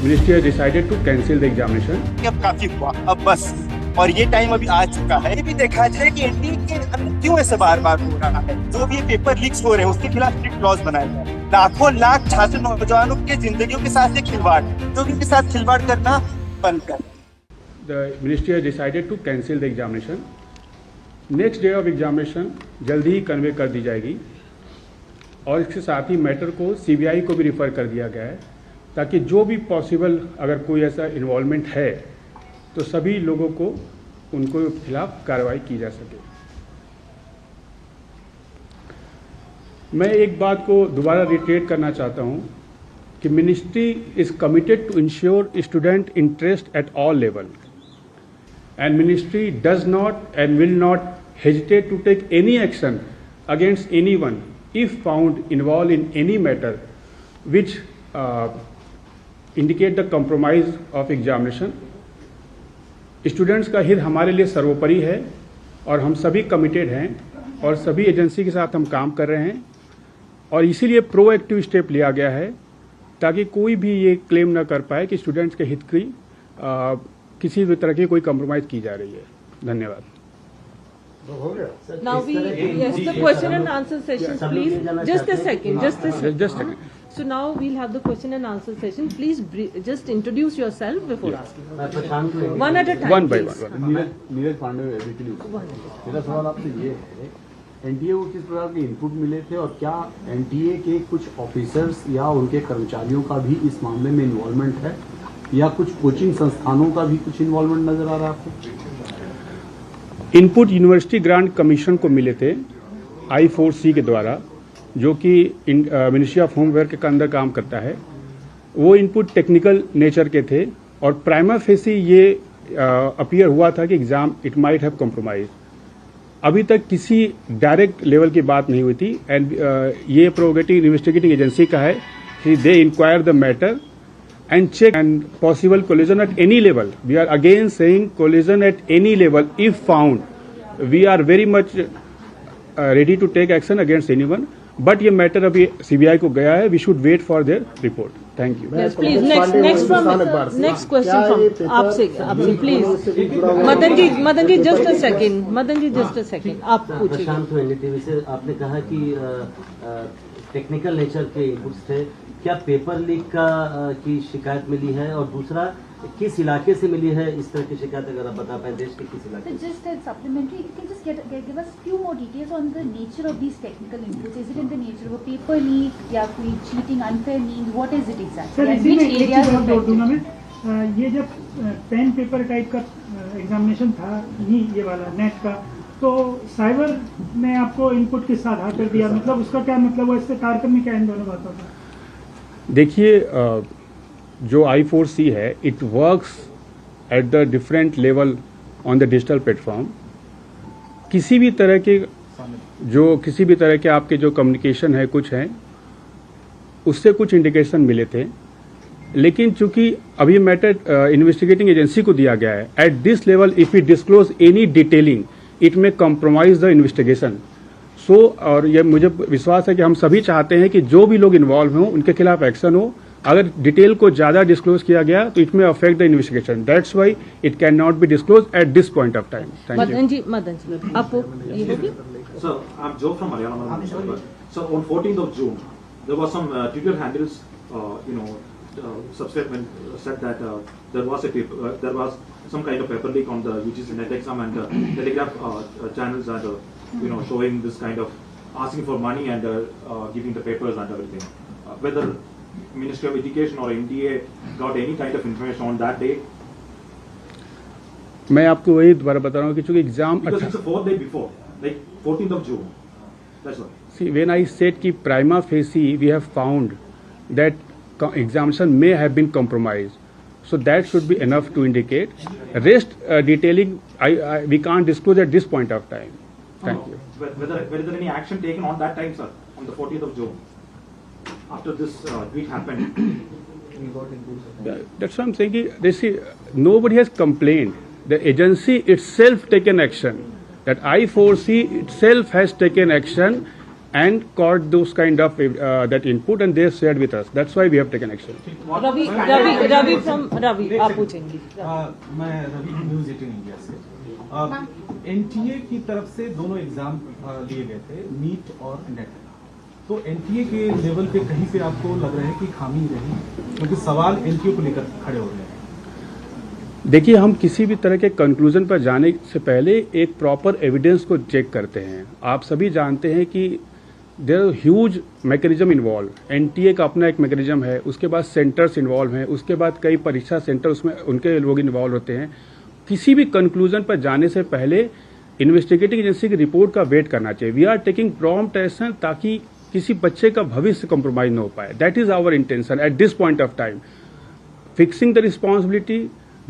ministry has decided to cancel the examination. अब काफी हुआ, अब बस, और ये टाइम अभी आ चुका है। ये भी देखा जाए कि एनडीए के अंदर क्यों ऐसा बार बार हो रहा है। जो भी पेपर लीक्स हो रहे हैं उसके खिलाफ स्ट्रिक्ट लॉज बनाए जाए। लाखों लाख छात्र नौजवानों के जिंदगियों के साथ ये खिलवाड़, जो उनके साथ खिलवाड़ करना बंद कर। The ministry has decided to cancel the examination. Next day of examination जल्दी ही कन्वे कर दी जाएगी और इसके साथ ही मैटर को सीबीआई को भी रिफ़र कर दिया गया है ताकि जो भी पॉसिबल अगर कोई ऐसा इन्वॉल्वमेंट है तो सभी लोगों को उनको खिलाफ कार्रवाई की जा सके। मैं एक बात को दोबारा रिट्रेट करना चाहता हूं कि ministry is committed to ensure student interest at all level and ministry does not and will not hesitate to take any action against anyone if found involved in any matter which indicate the compromise of examination. Students का हित हमारे लिए सर्वोपरि है और हम सभी committed हैं और सभी एजेंसी के साथ हम काम कर रहे हैं और इसीलिए प्रोएक्टिव स्टेप लिया गया है ताकि कोई भी ये क्लेम न कर पाए कि स्टूडेंट्स के हित की किसी भी तरह की कोई कंप्रोमाइज की जा रही है। धन्यवाद। Now yes, the question and answer session, please. Just a second. So now we'll have the question and answer session. Please just introduce yourself before asking. One at a time. One by one. Neeraj Pandey weekly. मेरा सवाल आपसे ये है, NTA को किस प्रकार के input मिले थे और क्या एनटीए के कुछ ऑफिसर्स या उनके कर्मचारियों का भी इस मामले में इन्वॉल्वमेंट है या कुछ कोचिंग संस्थानों का भी कुछ इन्वॉल्वमेंट नजर आ रहा है आपको? इनपुट यूनिवर्सिटी ग्रांट कमीशन को मिले थे I4C के द्वारा, जो कि मिनिस्ट्री ऑफ होम अफेयर के अंदर काम करता है। वो इनपुट टेक्निकल नेचर के थे और प्राइमा फेसी ये अपीयर हुआ था कि exam it might have compromise. अभी तक किसी डायरेक्ट लेवल की बात नहीं हुई थी एंड ये प्रोगेटिव इन्वेस्टिगेटिंग एजेंसी का है कि they inquire the matter and check and possible collision at any level. We are again saying collision at any level if found. We are very much ready to take action against anyone. But ये matter अभी CBI को गया है. We should wait for their report. Thank you. Yes, please. Next question from आपसे please. Madan ji just a second. आप पूछिए। प्रशांत NDTV से आपने कहा कि टेक्निकल नेचर के इनपुट्स थे, क्या पेपर लीक की शिकायत मिली है और दूसरा किस इलाके से मिली है इस तरह की शिकायत, अगर आप बता पाए देश के किस इलाके? Just a supplementary, if you can just give us few more details on the nature of these technical inputs. Is it in the nature of a paper leak या कोई cheating, unfair means? What is it exactly? Sir इसी में एक चीज और जोड़ दूंगा मैं, ये जब पेन पेपर टाइप का एग्जामिनेशन था नहीं ये वाला नेट का, तो साइबर ने आपको इनपुट किस आधार पर दिया, मतलब उसका क्या मतलब हुआ, इससे तारतम्य क्या इन दोनों बातों का? देखिए जो I4C है it works at the different level on the digital platform. किसी भी तरह के आपके जो कम्युनिकेशन है कुछ हैं उससे कुछ इंडिकेशन मिले थे, लेकिन चूंकि अभी मैटर इन्वेस्टिगेटिंग एजेंसी को दिया गया है eight this level if you disclose any detailing it में कॉम्प्रोमाइज द इन्वेस्टिगेशन। और ये मुझे विश्वास है कि हम सभी चाहते हैं कि जो भी लोग इन्वॉल्व हों उनके खिलाफ एक्शन हो। अगर डिटेल को ज्यादा डिस्क्लोज किया गया तो it may affect the investigation, that's why it can not be disclose at this point of time. Madan ji आप ये होगी। So I'm Joe from Haryana. So on 14th of June, there was some Twitter handles, subscribement said that there was some kind of paper leak on the UGC net exam and Telegraph channels and showing this kind of asking for money and giving the papers and everything. Whether Ministry of Education or NDA got any kind of information on that day? मैं आपको वही दोबारा बता रहा हूँ कि चूंकि exam because it's the 4th day before, like 14th of June. That's why. See, when I said कि prima facie we have found that examination may have been compromised, so that should be enough to indicate. Rest detailing we can't disclose at this point of time. Thank you. Whether any action taken on that time, sir, on the 14th of June, after this tweet happened? That's what I'm saying. Nobody has complained. The agency itself taken action. That I4C itself has taken action and caught those kind of that input, and they shared with us. That's why we have taken action. Ravi from Ravi, आप पूछेंगे. मैं Ravi news 18 India से. NTA की तरफ से दोनों exam लिए गए थे, नीट और नेट. तो एनटीए के लेवल पे कहीं पे आपको लग रहा है कि खामी रही, क्योंकि सवाल एनटीए को लेकर खड़े हो रहे हैं. देखिए, हम किसी भी तरह के कंक्लूजन पर जाने से पहले एक प्रॉपर एविडेंस को चेक करते हैं. आप सभी जानते हैं कि there are huge mechanism involve. NTA का अपना एक मैकेनिज्म है, उसके बाद सेंटर्स इन्वॉल्व हैं, उसके बाद कई परीक्षा सेंटर उसमें उनके लोग इन्वॉल्व होते हैं. किसी भी कंक्लूजन पर जाने से पहले इन्वेस्टिगेटिंग एजेंसी की रिपोर्ट का वेट करना चाहिए. We are taking prompt action ताकि किसी बच्चे का भविष्य कॉम्प्रोमाइज न हो पाए. That is our intention at this point of time. Fixing the responsibility,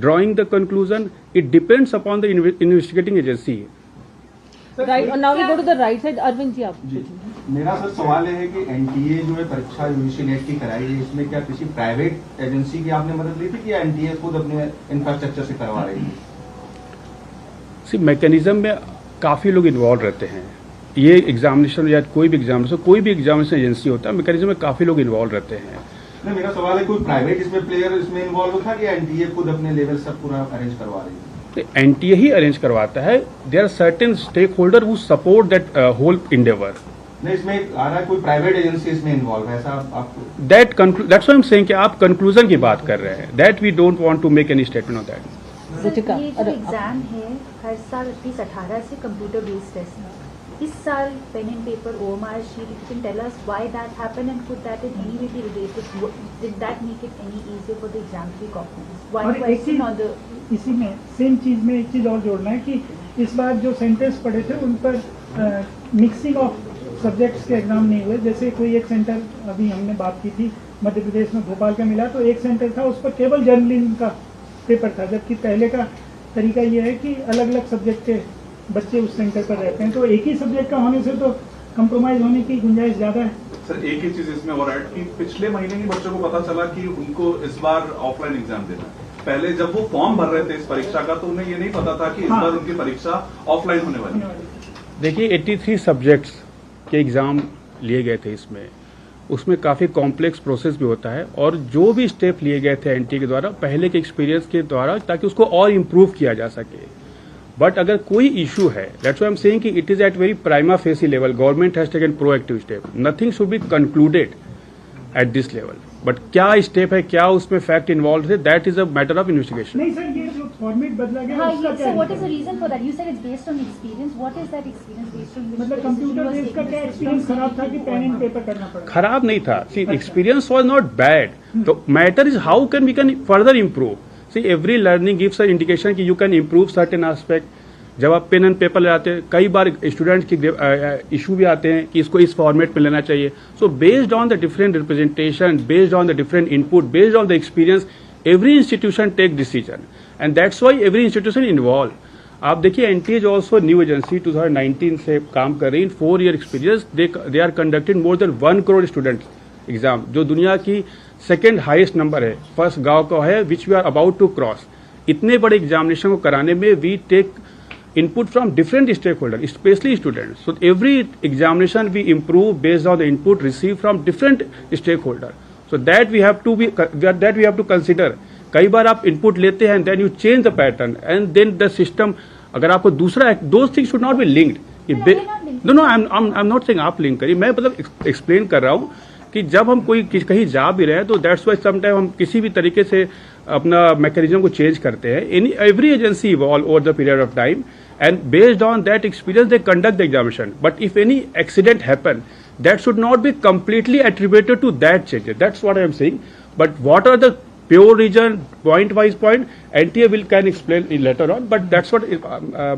drawing the conclusion, it depends upon the investigating agency. Right, and now we go to the right side. Arvind जी, आप. मेरा sir सवाल ये है कि NTA जो है परीक्षा UGC net की कराई है, इसमें क्या किसी प्राइवेट एजेंसी की आपने मदद ली थी कि एनटीए खुद अपने इंफ्रास्ट्रक्चर से करवा रही है? मैकेनिज्म में काफी लोग इन्वॉल्व रहते हैं. ये एग्जामिनेशन या कोई भी एग्जामिनेशन एजेंसी होता है, मैकेनिज्म में काफी लोग इन्वॉल्व रहते हैं. नहीं, मेरा सवाल है कोई प्राइवेट इसमें प्लेयर इसमें इन्वॉल्व था कि एनटीए खुद अपने लेवल सब पूरा अरेंज करवा रही है? एनटीए ही अरेंज करवाता है. There are certain stakeholder who support that whole endeavour. नहीं, इसमें आ रहा है कोई प्राइवेट एजेंसी इसमें इन्वॉल्व है, ऐसा आपको? That's what I am saying कि आप कंक्लूजन की बात कर रहे हैं. That we don't want to make any statement on that. ये जो एग्जाम है हर साल 18 से कंप्यूटर बेस्ड टेस्ट है. इस साल pen and paper OMR sheet, you can tell us why that happened and could that in any way be related? Did that make it any easier for the exam to be copied? One question on the इसी में same चीज में एक चीज और जोड़ना है कि इस बार जो सेंटर्स पड़े थे उन पर मिक्सिंग ऑफ सब्जेक्ट्स के एग्जाम नहीं हुए. जैसे कोई एक सेंटर अभी हमने बात की थी मध्य प्रदेश में भोपाल का मिला, तो एक सेंटर था उस पर केवल जर्नलिज्म का पेपर था, जबकि पहले का तरीका ये है कि अलग अलग सब्जेक्ट के बच्चे उस सेंटर पर रहते हैं. तो एक ही सब्जेक्ट का होने से तो कंप्रोमाइज होने की गुंजाइश ज्यादा है. सर, एक ही चीज इसमें और ऐड कि पिछले महीने ही बच्चों को पता चला कि उनको इस बार ऑफलाइन एग्जाम देना है. पहले जब वो फॉर्म भर रहे थे इस परीक्षा का, तो उन्हें ये नहीं पता था कि इस बार उनकी परीक्षा ऑफलाइन होने वाली है. देखिए, 83 सब्जेक्ट्स के एग्जाम लिए गए थे. उसमें काफ़ी कॉम्प्लेक्स प्रोसेस भी होता है, और जो भी स्टेप लिए गए थे एनटीए के द्वारा पहले के एक्सपीरियंस के द्वारा, ताकि उसको और इम्प्रूव किया जा सके. बट अगर कोई इशू है, that's why I am saying कि it is at very prima facie level. Government has taken proactive step. Nothing should be concluded at this level. But क्या स्टेप है, क्या उसमें फैक्ट इन्वॉल्व है, that is a matter of investigation. नहीं sir, ये जो format बदला गया हाँ, उसका क्या? so what is the reason for that? You said it's based on experience. What is that experience based on? मतलब कंप्यूटर बेस्ड का क्या एक्सपीरियंस खराब था कि पेन एंड पेपर करना पड़ा? खराब नहीं था. See, experience was not bad. तो matter is how can we can further improve. See, every learning gives a indication कि you can improve certain aspect. जब आप पेन एंड पेपर लगाते हैं, कई बार स्टूडेंट्स की इशू भी आते हैं कि इसको इस फॉर्मेट में लेना चाहिए. So based on the different representation, based on the different input, based on the experience, every institution take decision, and that's why every institution involve. आप देखिए, NTA is also new agency, 2019 से काम कर रही है. इन 4 year experience they are conducted more than 1 crore students exam, जो दुनिया की सेकेंड हाईएस्ट नंबर है. फर्स्ट गांव का है, which we are about to cross. इतने बड़े एग्जामिनेशन को कराने में we take input from different stakeholders, especially students. So every examination we improve based on the input received from different stakeholders. So that we have to consider. कई बार आप input लेते हैं and then you change the pattern and then the system. अगर आपको दूसरा, those things should not be linked. No, I'm not saying आप link करिए. मैं मतलब एक्सप्लेन कर रहा हूँ कि जब हम कोई कहीं जा भी रहे हैं, तो दैट्स वाई समटाइम हम किसी भी तरीके से अपना मैकेनिज्म को चेंज करते हैं. Every agency evolve over the period of time, and based on that experience they conduct the examination. But if any accident happen, that should not be completely attributed to that change. That's what I am saying. But what are the pure reason, point wise point, NTA can explain it later on, but that's what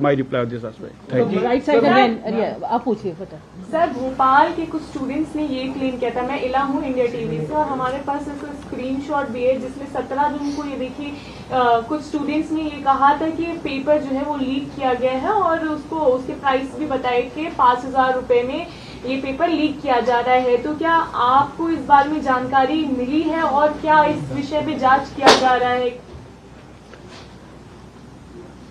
my reply on this aspect. Thank you. Right side again. आप पूछिए फटा. Sir, Bhopal के कुछ students ने ये claim किया था. मैं इला हूँ इंडिया टीवी से, और हमारे पास इसका स्क्रीनशॉट भी है जिसमें 17 जून को ये देखिए कुछ स्टूडेंट्स ने ये कहा था कि पेपर जो है वो लीक किया गया है, और उसके प्राइस भी बताए कि 5,000 रुपए में ये पेपर लीक किया जा रहा है. तो क्या आपको इस बारे में जानकारी मिली है, और क्या इस विषय पे जांच किया जा रहा है?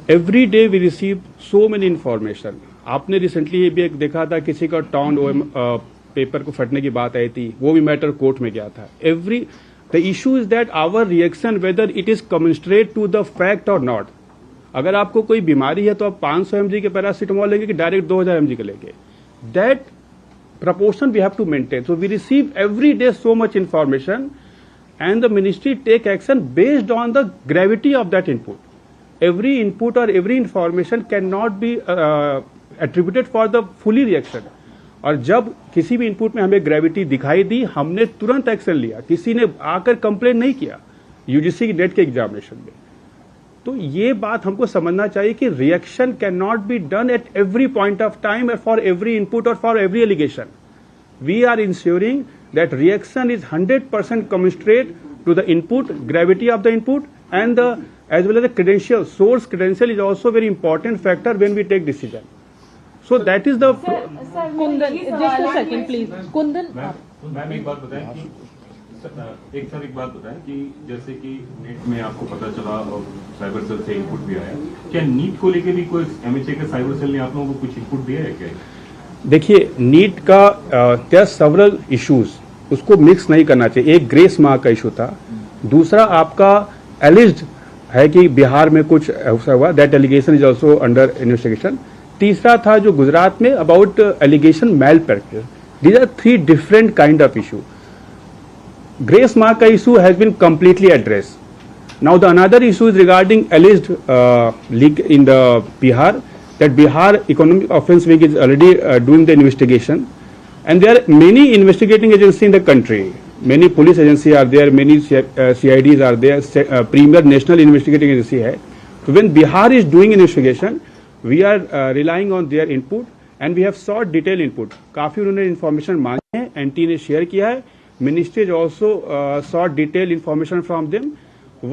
Every day we receive so many information. आपने रिसेंटली ये भी एक देखा था, किसी का टॉन पेपर को फटने की बात आई थी, वो भी मैटर कोर्ट में गया था. The issue is that our reaction whether it is commensurate to the fact or not. अगर आपको कोई बीमारी है तो आप 500 mg के पैरासीटामोल लेंगे कि डायरेक्ट 2000 mg के लेंगे. That proportion we have to maintain. So we receive every day so much information and the ministry take action based on the gravity of that input. Every input or every information cannot be attributed for the fully reaction. और जब किसी भी input में हमें gravity दिखाई दी, हमने तुरंत action लिया. किसी ने आकर कंप्लेन नहीं किया यूजीसी की नेट के एग्जामिनेशन में. तो ये बात हमको समझना चाहिए कि reaction can not be done at every point of time for every input or for every allegation. We are ensuring that reaction is 100% commensurate to the input, gravity of the input and as well as the credential. Source credential is also very important factor when we take decision. So that is the. Kundan, just a second, please. Kundan. Ma'am एक बात बताएं कि एक बात बताएं कि जैसे कि नेट में आपको पता चला और साइबर सेल से इनपुट भी आया, क्या नीट को लेके भी कोई एमएचए के साइबर सेल ने आप लोगों को कुछ इनपुट दिया है क्या? देखिए, नीट का there are several issues, उसको मिक्स नहीं करना चाहिए. एक ग्रेस मार्क का इशू था, दूसरा आपका एलिज्ड है कि बिहार में कुछ ऐसा हुआ, that allegation is also under investigation. तीसरा था जो गुजरात में about allegation malpractice. These are 3 different kind of issue. Grace mark का issue has been completely address. Now the another issue is regarding alleged leak in the Bihar, that Bihar economic offence wing is already doing the investigation and there are many investigating agencies in the country. Many police agencies are there, many CIDs are there, premier national investigating agency hai. So when Bihar is doing investigation, we are relying on their input and we have sought detailed input. काफी उन्होंने information मांगी है, NT ने share किया है. Ministry has also sought detailed information from them.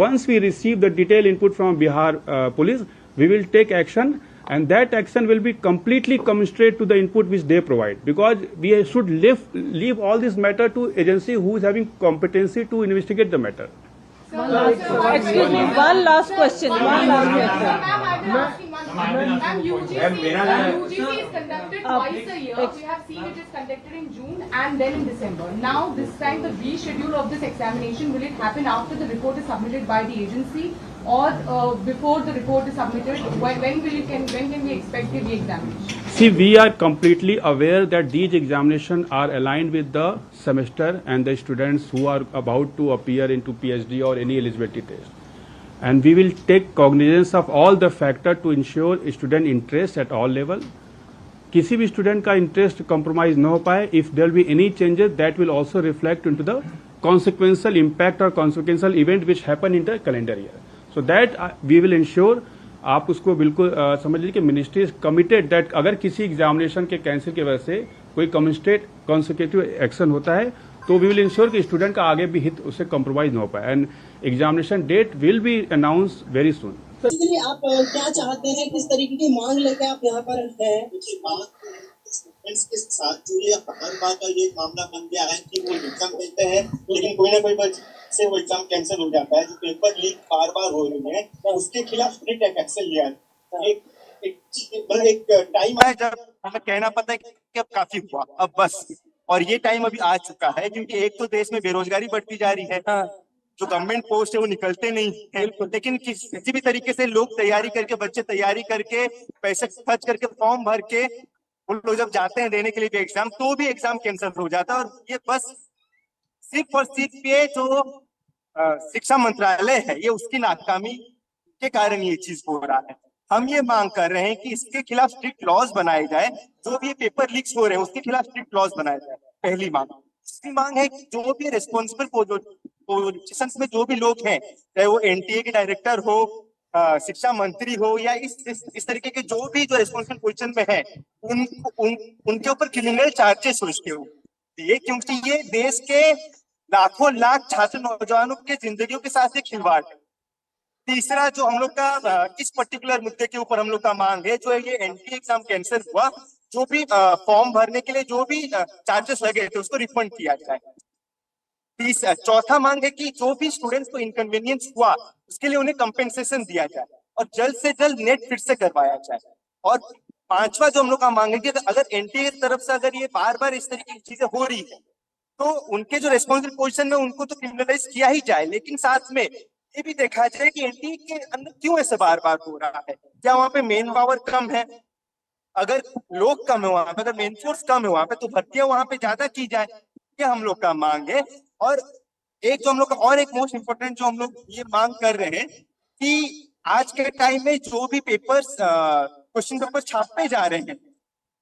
Once we receive the detailed input from Bihar police, we will take action. And that action will be completely commensurate to the input which they provide, because we should leave all this matter to agency who is having competency to investigate the matter. Excuse me, one last question. UGC is conducted twice a year. We have seen it is conducted in June and then in December. Now this time the reschedule of this examination, will it happen after the report is submitted by the agency or before the report is submitted? When can we expect the re-examination? See, we are completely aware that these examinations are aligned with the semester and the students who are about to appear into PhD or any eligibility test. And we will take cognizance of all the factors to ensure student interest at all level. किसी भी student का interest compromise न हो पाए. If there be any changes, that will also reflect into the consequential impact or consequential event which happen in the calendar year. So that we will ensure. आप उसको बिल्कुल समझ लीजिए कि मिनिस्ट्री इज कमिटेड दैट अगर किसी examination के cancel की वजह से कोई कमिटेड कॉन्सिक्यूटिव एक्शन होता है तो वी विल इंश्योर कि स्टूडेंट का आगे भी हित उससे कॉम्प्रोमाइज न हो पाए. And examination date will be announce very soon. आप क्या चाहते हैं, किस तरीके की मांग लेकर आप यहाँ पर हैं? स्टूडेंट्स के साथ जो ये हर बार का ये मामला बन गया है कि वो एग्जाम देते हैं लेकिन कोई ना कोई वजह से वो एग्जाम कैंसिल हो जाता है. जो पेपर लीक बार बार हो रही है तो उसके खिलाफ स्ट्रिक्ट एक्शन लिया है. एक टाइम है जब हमें कहना पता है कि अब काफी हुआ, अब बस. और ये टाइम अभी आ चुका है क्योंकि एक तो देश में बेरोजगारी बढ़ती जा रही है, जो गवर्नमेंट पोस्ट है वो निकलते नहीं है, लेकिन किसी भी तरीके से लोग तैयारी करके, बच्चे तैयारी करके, पैसे खर्च करके, फॉर्म भर के वो लोग जब जाते हैं देने के लिए एग्जाम, तो भी एग्जाम कैंसिल हो जाता है. और ये बस सिर्फ और सिर्फ ये जो शिक्षा मंत्रालय है, ये उसकी नाकामी के कारण ये चीज हो रहा है. हम ये मांग कर रहे हैं कि इसके खिलाफ स्ट्रिक्ट लॉज बनाए जाए. जो भी पेपर लीक्स हो रहे हैं उसके खिलाफ स्ट्रिक्ट लॉज बनाए जाए. पहली मांग. दूसरी मांग है कि जो भी रेस्पॉन्सिबल पोजीशंस में जो भी लोग हैं, चाहे वो एनटीए के डायरेक्टर हो, शिक्षा मंत्री हो, या इस तरीके के जो रेस्पॉन्सिबल पोजीशन में है, उनके ऊपर क्रिमिनल चार्जेस हो इसके ऊपर. क्योंकि ये देश के लाखों लाख छात्र नौजवानों के जिंदगियों के साथ एक खिलवाड़. तीसरा जो हम लोग का इस पर्टिकुलर मुद्दे के ऊपर हम लोग का मांग है, जो ये एनटीए एग्जाम कैंसिल हुआ, जो भी फॉर्म भरने के लिए जो भी चार्जेस लगे थे उसको रिफंड किया जाए. चौथा मांग है कि जो भी स्टूडेंट्स को इनकन्वीनियंस हुआ उसके लिए उन्हें कंपेंसेशन दिया जाए और जल्द से जल्द नेट फिर से करवाया जाए. और पांचवा जो हम लोग का मांग है कि अगर एनटीए की तरफ से अगर ये बार बार इस तरीके की चीजें हो रही है तो उनके जो रेस्पॉन्सिबल पोजीशन में उनको तो क्रिमिनलाइज किया ही जाए, लेकिन साथ में ये भी देखा जाए कि एनटीए के अंदर क्यों ऐसे बार बार हो रहा है। क्या वहां पे मेन पावर कम है? अगर लोग कम है वहां पे, अगर मेन फोर्स कम है वहां पे, तो भर्तियां वहां पे ज्यादा की जाए, ये हम लोग का मांग है। और एक जो हम लोग का और एक मोस्ट इंपोर्टेंट जो हम लोग ये मांग कर रहे हैं कि आज के टाइम में जो भी पेपर्स क्वेश्चन पेपर छापे जा रहे हैं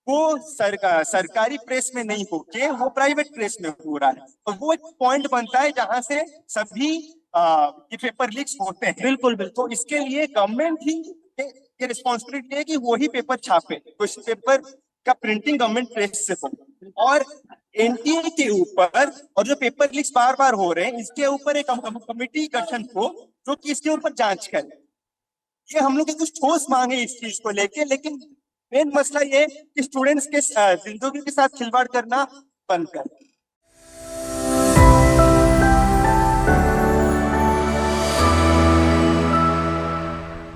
वो सरकारी प्रेस में नहीं होके वो प्राइवेट प्रेस में हो रहा है, और वो एक पॉइंट बनता है जहां से सभी ये पेपर लीक्स होते हैं। बिल्कुल बिल्कुल। तो इसके लिए गवर्नमेंट ही ये रिस्पॉन्सिबिलिटी है कि वो ही पेपर छापे, क्वेश्चन पेपर का प्रिंटिंग गवर्नमेंट प्रेस से हो। और एनटीए के ऊपर और जो पेपर लीक्स बार बार हो रहे हैं इसके ऊपर एक कमेटी गठन हो जो कि इसके ऊपर जांच करे। ये हम लोग की कुछ ठोस मांग है इस चीज को लेके, लेकिन मेन मसला ये कि स्टूडेंट्स के जिंदगी के साथ खिलवाड़ करना बंद करें।